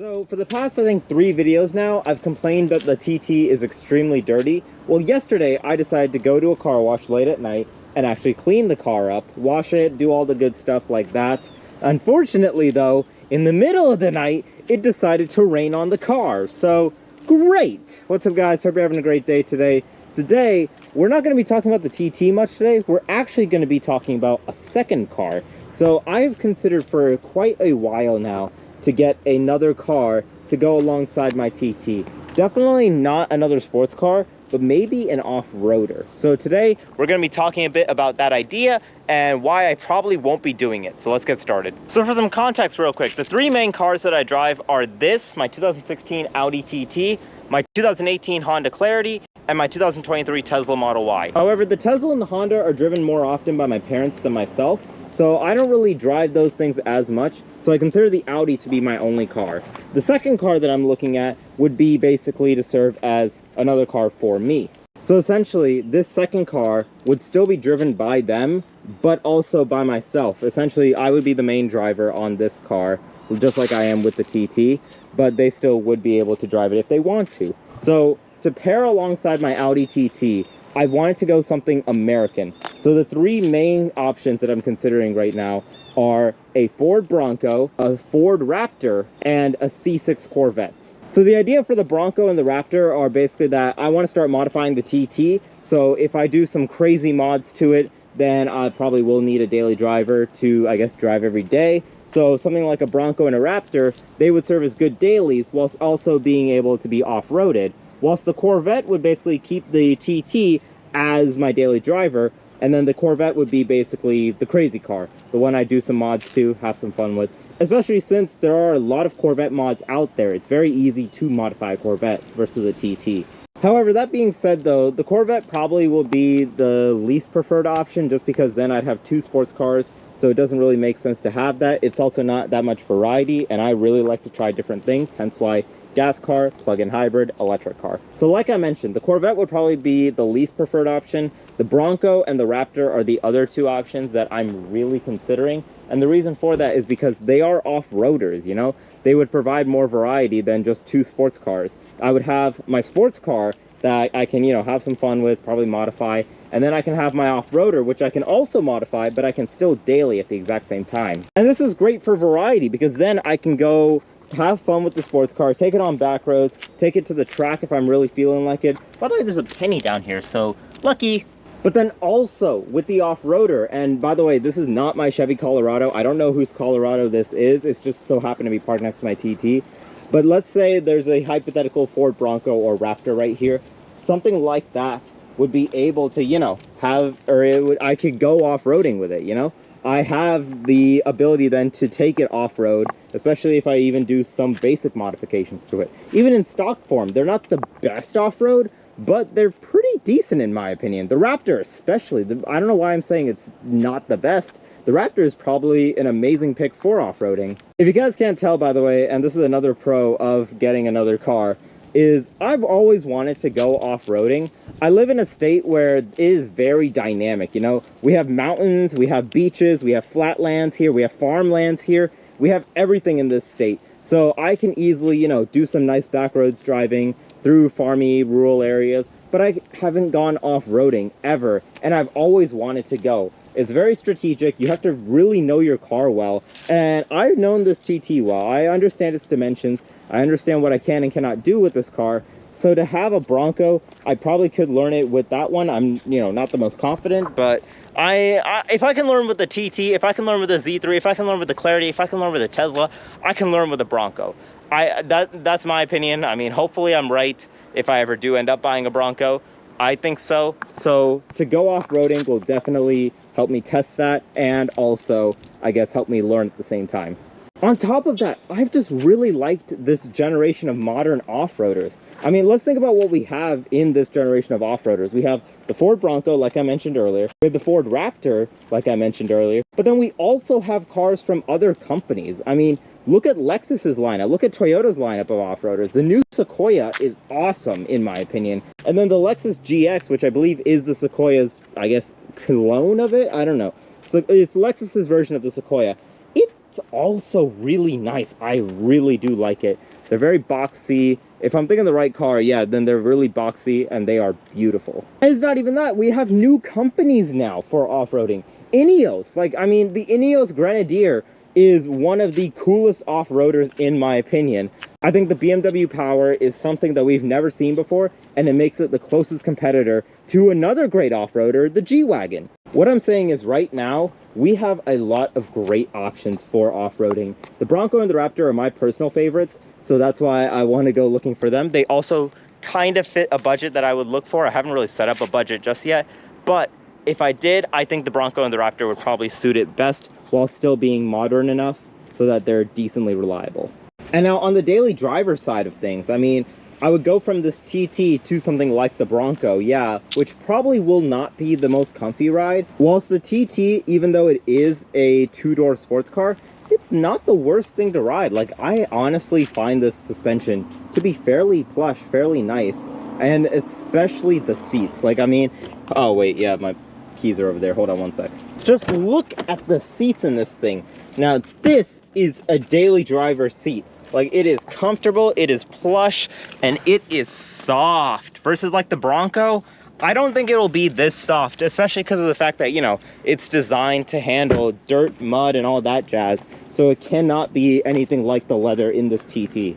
So for the past, I think 3 videos now, I've complained that the TT is extremely dirty. Well, yesterday I decided to go to a car wash late at night and actually clean the car up, wash it, do all the good stuff like that. Unfortunately though, in the middle of the night, it decided to rain on the car. So great! What's up guys? Hope you're having a great day today. Today, we're not going to be talking about the TT much today. We're actually going to be talking about a second car. So I've considered for quite a while now to get another car to go alongside my TT. Definitely not another sports car, but maybe an off-roader. So today, we're gonna be talking a bit about that idea and why I probably won't be doing it. So let's get started. So for some context real quick, the 3 main cars that I drive are this, my 2016 Audi TT, my 2018 Honda Clarity, and my 2023 Tesla Model Y. However, the Tesla and the Honda are driven more often by my parents than myself, so I don't really drive those things as much, so I consider the Audi to be my only car. The second car that I'm looking at would be basically to serve as another car for me. So essentially, this second car would still be driven by them, but also by myself. Essentially, I would be the main driver on this car, just like I am with the TT, but they still would be able to drive it if they want to. So to pair alongside my Audi TT, I wanted to go something American. So the 3 main options that I'm considering right now are a Ford Bronco, a Ford Raptor, and a C6 Corvette. So the idea for the Bronco and the Raptor are basically that I want to start modifying the TT. So if I do some crazy mods to it, then I probably will need a daily driver to, I guess, drive every day. So something like a Bronco and a Raptor, they would serve as good dailies whilst also being able to be off-roaded. Whilst the Corvette would basically keep the TT as my daily driver, and then the Corvette would be basically the crazy car, the one I do some mods to, have some fun with, especially since there are a lot of Corvette mods out there. It's very easy to modify a Corvette versus a TT. However, that being said though, the Corvette probably will be the least preferred option just because then I'd have 2 sports cars, so it doesn't really make sense to have that. It's also not that much variety, and I really like to try different things, hence why gas car, plug-in hybrid, electric car. So like I mentioned, the Corvette would probably be the least preferred option. The Bronco and the Raptor are the other 2 options that I'm really considering. And the reason for that is because they are off-roaders, you know? They would provide more variety than just 2 sports cars. I would have my sports car that I can, you know, have some fun with, probably modify, and then I can have my off-roader, which I can also modify, but I can still daily at the exact same time. And this is great for variety because then I can go have fun with the sports car, take it on back roads, take it to the track if I'm really feeling like it. By the way, there's a penny down here, so lucky. But then also with the off-roader, and by the way, this is not my Chevy Colorado. I don't know whose Colorado this is. It's just so happened to be parked next to my TT. But let's say there's a hypothetical Ford Bronco or Raptor right here. Something like that would be able to, you know, have, or it would, I could go off-roading with it, you know? I have the ability then to take it off-road, especially if I even do some basic modifications to it. Even in stock form, they're not the best off-road, but they're pretty decent in my opinion. The Raptor especially, I don't know why I'm saying it's not the best. The Raptor is probably an amazing pick for off-roading. If you guys can't tell, by the way, and this is another pro of getting another car, is I've always wanted to go off-roading. I live in a state where it is very dynamic, you know? We have mountains, we have beaches, we have flatlands here, we have farmlands here. We have everything in this state. So I can easily, you know, do some nice backroads driving through farmy rural areas, but I haven't gone off-roading ever, and I've always wanted to go. It's very strategic. You have to really know your car well, and I've known this TT well. I understand its dimensions. I understand what I can and cannot do with this car. So to have a Bronco, I probably could learn it with that one. I'm, you know, not the most confident, but if I can learn with the TT, if I can learn with the Z3, if I can learn with the Clarity, if I can learn with the Tesla, I can learn with the Bronco. That's my opinion. I mean, hopefully I'm right if I ever do end up buying a Bronco. I think so. So to go off-roading will definitely help me test that, and also, I guess, help me learn at the same time. On top of that, I've just really liked this generation of modern off-roaders. I mean, let's think about what we have in this generation of off-roaders. We have the Ford Bronco, like I mentioned earlier. We have the Ford Raptor, like I mentioned earlier. But then we also have cars from other companies. I mean, look at Lexus's lineup. Look at Toyota's lineup of off-roaders. The new Sequoia is awesome, in my opinion. And then the Lexus GX, which I believe is the Sequoia's, I guess, clone of it? I don't know. So it's Lexus's version of the Sequoia. It it's also really nice. I really do like it. They're very boxy. If I'm thinking the right car, yeah, then they're really boxy and they are beautiful. And it's not even that. We have new companies now for off-roading. Ineos. Like, I mean, the Ineos Grenadier is one of the coolest off-roaders in my opinion. I think the BMW Power is something that we've never seen before, and it makes it the closest competitor to another great off-roader, the G-Wagon. What I'm saying is right now, we have a lot of great options for off-roading. The Bronco and the Raptor are my personal favorites, so that's why I want to go looking for them. They also kind of fit a budget that I would look for. I haven't really set up a budget just yet, but if I did, I think the Bronco and the Raptor would probably suit it best while still being modern enough so that they're decently reliable. And now on the daily driver side of things, I mean, I would go from this TT to something like the Bronco, yeah, which probably will not be the most comfy ride. Whilst the TT, even though it is a two-door sports car, it's not the worst thing to ride. Like, I honestly find this suspension to be fairly plush, fairly nice, and especially the seats. Like, I mean, oh wait, yeah, my keys are over there. Hold on one sec. Just look at the seats in this thing. Now, this is a daily driver seat. Like, it is comfortable, it is plush, and it is soft. Versus like the Bronco, I don't think it'll be this soft, especially because of the fact that, you know, it's designed to handle dirt, mud, and all that jazz. So it cannot be anything like the leather in this TT.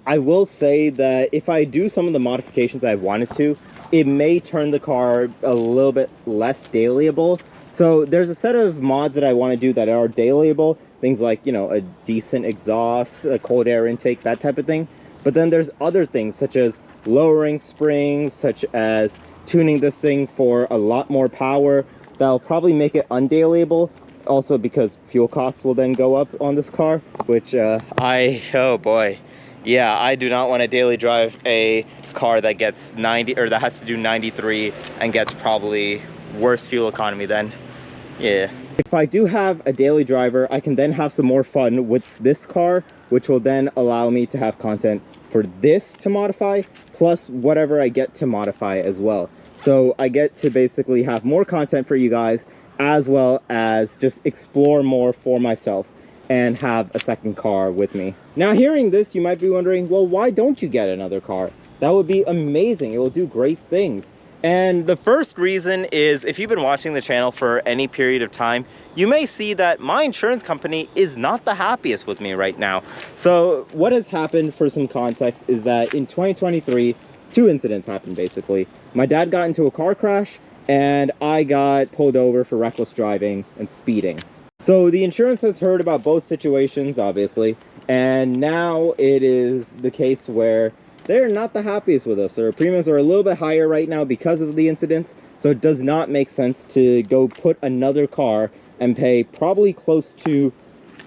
I will say that if I do some of the modifications that I wanted to, it may turn the car a little bit less dailyable. So there's a set of mods that I want to do that are dailyable. Things like, you know, a decent exhaust, a cold air intake, that type of thing. But then there's other things such as lowering springs, such as tuning this thing for a lot more power. That'll probably make it undailyable. Also because fuel costs will then go up on this car, which oh boy. Yeah, I do not want to daily drive a car that gets 90 or that has to do 93 and gets probably worse fuel economy then. Yeah. If I do have a daily driver, I can then have some more fun with this car, which will then allow me to have content for this to modify, plus whatever I get to modify as well. So I get to basically have more content for you guys, as well as just explore more for myself and have a second car with me. Now, hearing this, you might be wondering, well, why don't you get another car? That would be amazing. It will do great things. And the first reason is, if you've been watching the channel for any period of time, you may see that my insurance company is not the happiest with me right now. So what has happened, for some context, is that in 2023, two incidents happened basically. My dad got into a car crash and I got pulled over for reckless driving and speeding. So the insurance has heard about both situations, obviously, and now it is the case where they're not the happiest with us. Our premiums are a little bit higher right now because of the incidents, so it does not make sense to go put another car and pay probably close to,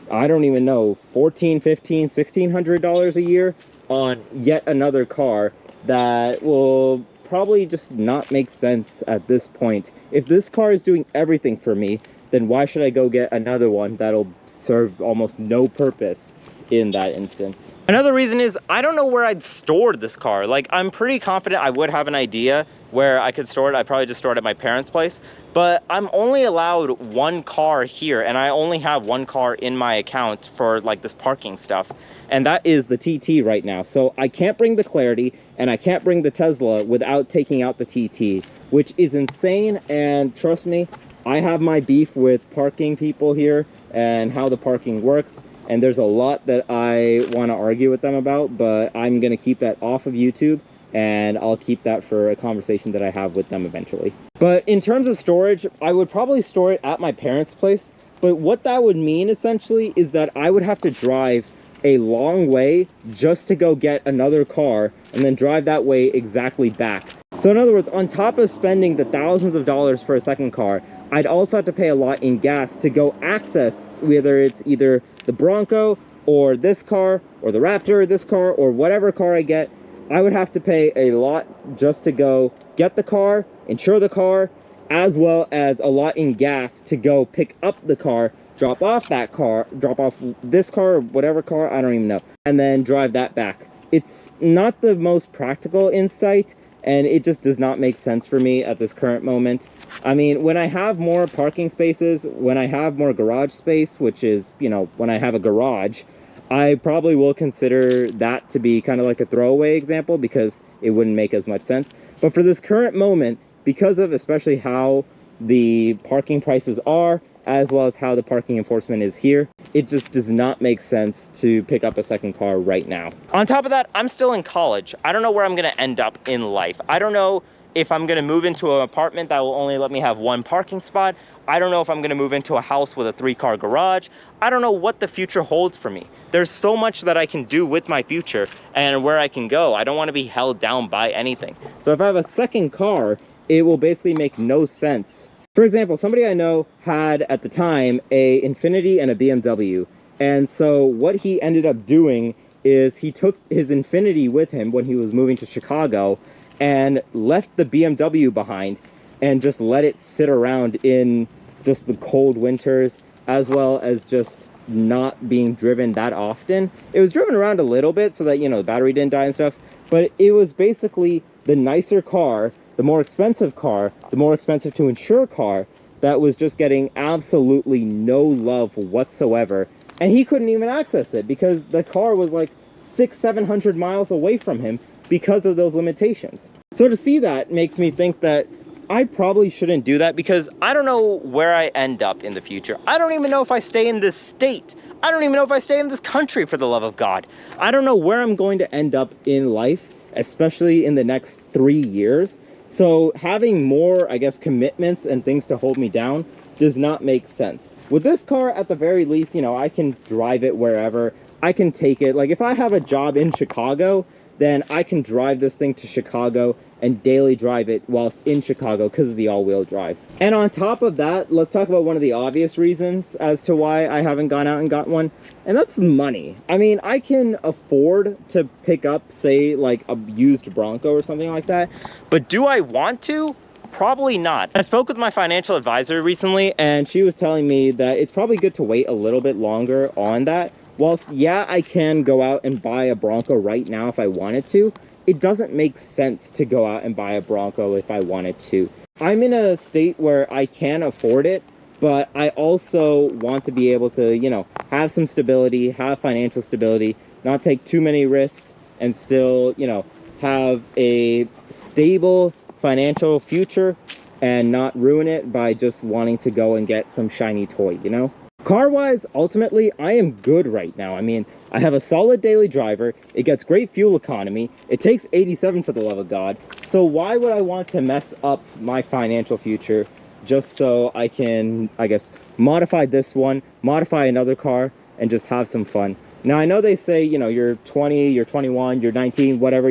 I don't even know, $1,400, $1,500, $1,600 a year on yet another car that will probably just not make sense at this point. If this car is doing everything for me, then why should I go get another one that'll serve almost no purpose in that instance? Another reason is I don't know where I'd store this car. Like, I'm pretty confident I would have an idea where I could store it. I'd probably just store it at my parents' place, but I'm only allowed one car here, and I only have one car in my account for like this parking stuff, and that is the TT right now. So I can't bring the Clarity and I can't bring the Tesla without taking out the TT, which is insane. And trust me, I have my beef with parking people here and how the parking works, and there's a lot that I want to argue with them about, but I'm going to keep that off of YouTube, and I'll keep that for a conversation that I have with them eventually. But in terms of storage, I would probably store it at my parents' place, but what that would mean essentially is that I would have to drive a long way just to go get another car and then drive that way exactly back. So in other words, on top of spending the thousands of dollars for a second car, I'd also have to pay a lot in gas to go access, whether it's either the Bronco or this car or the Raptor or this car or whatever car I get. I would have to pay a lot just to go get the car, insure the car, as well as a lot in gas to go pick up the car, drop off that car, drop off this car or whatever car, I don't even know, and then drive that back. It's not the most practical insight, and it just does not make sense for me at this current moment. I mean, when I have more parking spaces, when I have more garage space, which is, you know, when I have a garage, I probably will consider that to be kind of like a throwaway example because it wouldn't make as much sense. But for this current moment, because of especially how the parking prices are, as well as how the parking enforcement is here, it just does not make sense to pick up a second car right now. On top of that, I'm still in college. I don't know where I'm gonna end up in life. I don't know if I'm gonna move into an apartment that will only let me have one parking spot. I don't know if I'm gonna move into a house with a 3-car garage. I don't know what the future holds for me. There's so much that I can do with my future and where I can go. I don't wanna be held down by anything. So if I have a second car, it will basically make no sense. For example, somebody I know had at the time a Infiniti and a BMW. And so what he ended up doing is he took his Infiniti with him when he was moving to Chicago and left the BMW behind and just let it sit around in just the cold winters, as well as just not being driven that often. It was driven around a little bit so that, you know, the battery didn't die and stuff, but it was basically the nicer car, the more expensive car, the more expensive to insure car that was just getting absolutely no love whatsoever. And he couldn't even access it because the car was like 600-700 miles away from him because of those limitations. So to see that makes me think that I probably shouldn't do that because I don't know where I end up in the future. I don't even know if I stay in this state. I don't even know if I stay in this country, for the love of God. I don't know where I'm going to end up in life, especially in the next 3 years. So having more, I guess, commitments and things to hold me down does not make sense. With this car, at the very least, you know, I can drive it wherever. I can take it. Like if I have a job in Chicago, then I can drive this thing to Chicago and daily drive it whilst in Chicago because of the all-wheel drive. And on top of that, let's talk about one of the obvious reasons as to why I haven't gone out and got one, and that's money. I mean, I can afford to pick up, say, like a used Bronco or something like that, but do I want to? Probably not. I spoke with my financial advisor recently, and she was telling me that it's probably good to wait a little bit longer on that. Whilst, yeah, I can go out and buy a Bronco right now if I wanted to, it doesn't make sense to go out and buy a Bronco if I wanted to. I'm in a state where I can afford it, but I also want to be able to, you know, have some stability, have financial stability, not take too many risks, and still, you know, have a stable financial future and not ruin it by just wanting to go and get some shiny toy, you know? Car-wise, ultimately, I am good right now. I mean, I have a solid daily driver. It gets great fuel economy. It takes 87 for the love of God. So why would I want to mess up my financial future just so I can, I guess, modify this one, modify another car, and just have some fun? Now, I know they say, you know, you're 20, you're 21, you're 19, whatever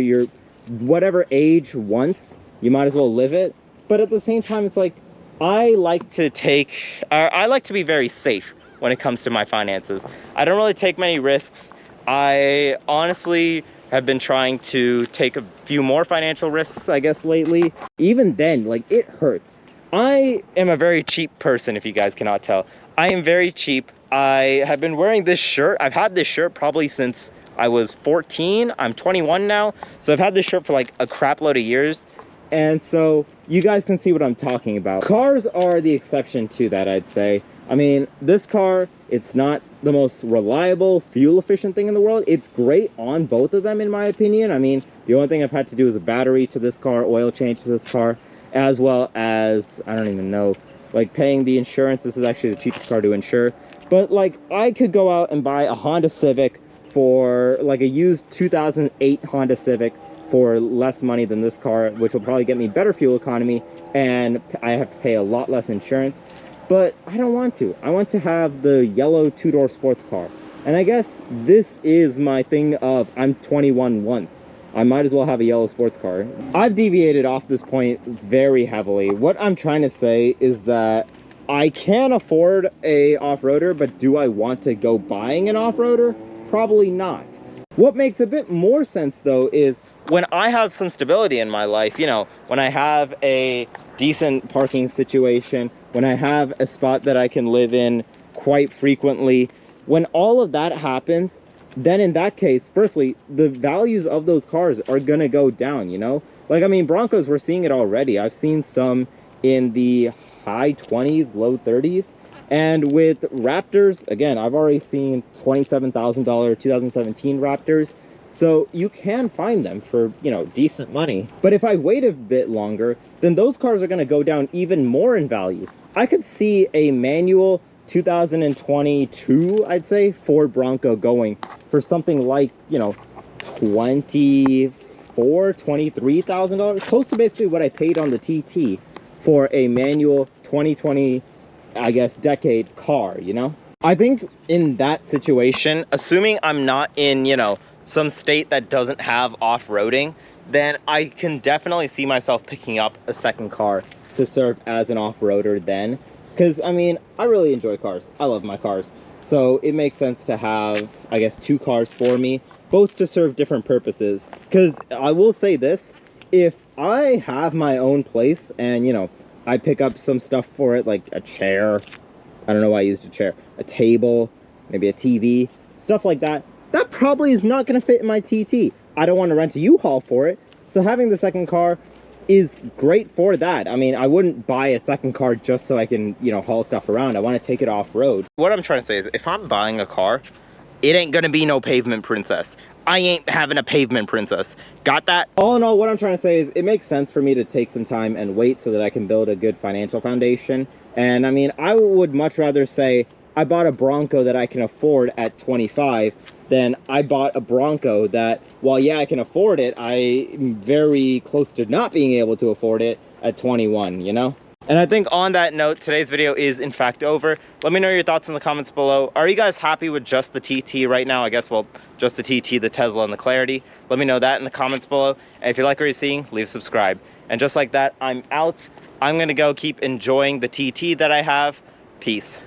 age once, you might as well live it. But at the same time, it's like, I like to be very safe when it comes to my finances. I don't really take many risks. I honestly have been trying to take a few more financial risks, I guess, lately. Even then, like, it hurts. I am a very cheap person, if you guys cannot tell. I am very cheap. I have been wearing this shirt. I've had this shirt probably since I was 14. I'm 21 now. So I've had this shirt for like a crap load of years. And so you guys can see what I'm talking about. Cars are the exception to that, I'd say. I mean, this car, it's not the most reliable, fuel-efficient thing in the world. It's great on both of them, in my opinion. I mean, the only thing I've had to do is a battery to this car, oil change to this car, as well as, I don't even know, like paying the insurance. This is actually the cheapest car to insure. But, like, I could go out and buy a Honda Civic for, like, a used 2008 Honda Civic for less money than this car, which will probably get me better fuel economy, and I have to pay a lot less insurance. But I don't want to. I want to have the yellow two-door sports car. And I guess this is my thing of I'm 21 once. I might as well have a yellow sports car. I've deviated off this point very heavily. What I'm trying to say is that I can afford a off-roader, but do I want to go buying an off-roader? Probably not. What makes a bit more sense, though, is when I have some stability in my life, you know, when I have a decent parking situation, when I have a spot that I can live in quite frequently, when all of that happens, then in that case, firstly, the values of those cars are gonna go down, you know? Like, I mean, Broncos, we're seeing it already. I've seen some in the high 20s, low 30s. And with Raptors, again, I've already seen $27,000 2017 Raptors. So you can find them for, you know, decent money. But if I wait a bit longer, then those cars are gonna go down even more in value. I could see a manual 2022, I'd say, Ford Bronco going for something like, you know, $23,000, close to basically what I paid on the TT for a manual 2020, I guess, decade car, you know? I think in that situation, assuming I'm not in, you know, some state that doesn't have off-roading, then I can definitely see myself picking up a second car to serve as an off-roader then. Because, I mean, I really enjoy cars. I love my cars. So it makes sense to have, I guess, two cars for me, both to serve different purposes. Because I will say this, if I have my own place and, you know, I pick up some stuff for it, like a chair, I don't know why I used a chair, a table, maybe a TV, stuff like that, that probably is not going to fit in my TT. I don't want to rent a U-Haul for it. So having the second car is great for that. I mean, I wouldn't buy a second car just so I can, you know, haul stuff around. I want to take it off-road. What I'm trying to say is, if I'm buying a car, it ain't gonna be no pavement princess. I ain't having a pavement princess. Got that? All in all, what I'm trying to say is, it makes sense for me to take some time and wait so that I can build a good financial foundation. And I mean, I would much rather say I bought a Bronco that I can afford at 25 than I bought a Bronco that, while yeah, I can afford it, I'm very close to not being able to afford it at 21, you know? And I think on that note, today's video is in fact over. Let me know your thoughts in the comments below. Are you guys happy with just the TT right now? I guess, well, just the TT, the Tesla, and the Clarity. Let me know that in the comments below. And if you like what you're seeing, leave a subscribe. And just like that, I'm out. I'm gonna go keep enjoying the TT that I have. Peace.